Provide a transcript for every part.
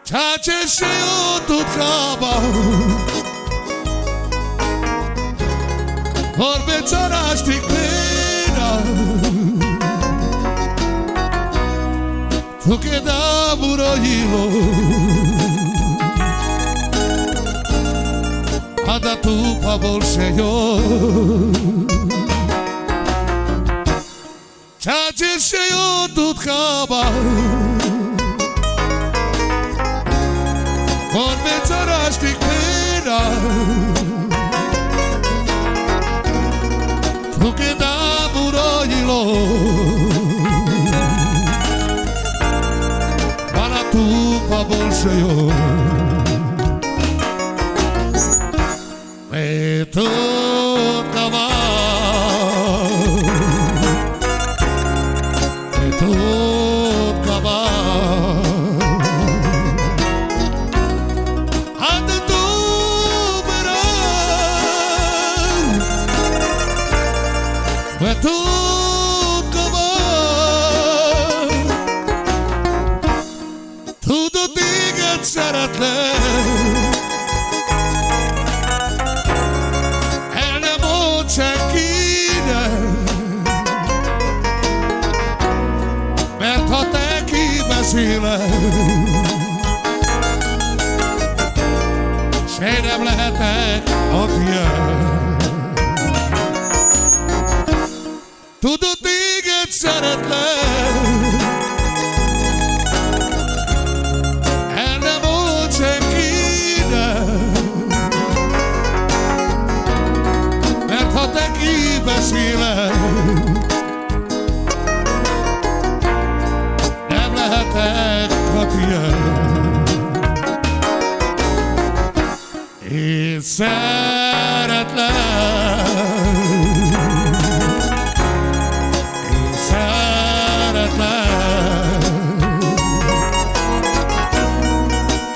Čače še otud haba Vorbe țaraști pena Tu che da buroilo A da tu pa bolše jo Čače še otud haba Vorbe țaraști pena Tu che da buroilo A da tu pa bolše jo Tot cava Tot cava Ad dubera Tot cava Tudo diga szeretlek Mert ha te kibeszéled S én nem lehetek a tiéd Tudod, téged szeretlek El nem volt senkinek Mert ha te kibeszéled Én szeretlek Én szeretlek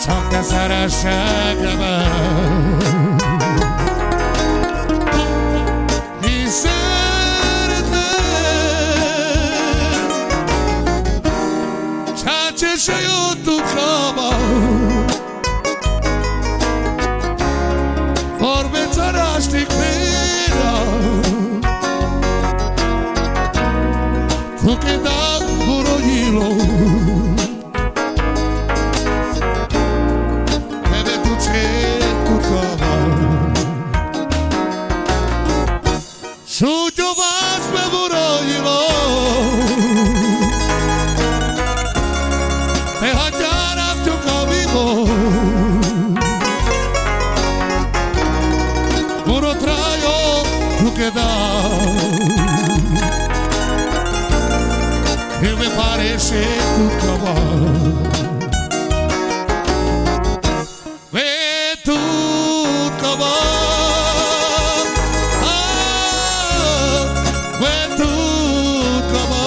Csak te szeress engem Én szeretlek Čače še otud haba Vorbe țaraști pena Tu che da buroilo Ede tu ce tu cava Šuťo vás me buroilo Te haťára v ťukavivo Puro trajo tu che da E me parece tu cava Ve tu cava Ve tu cava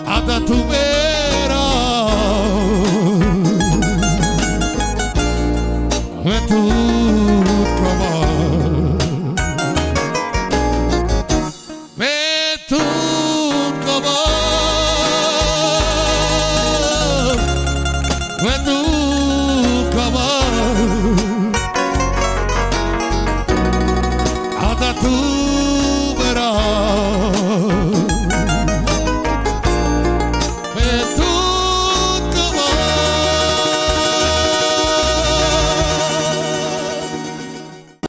A da tu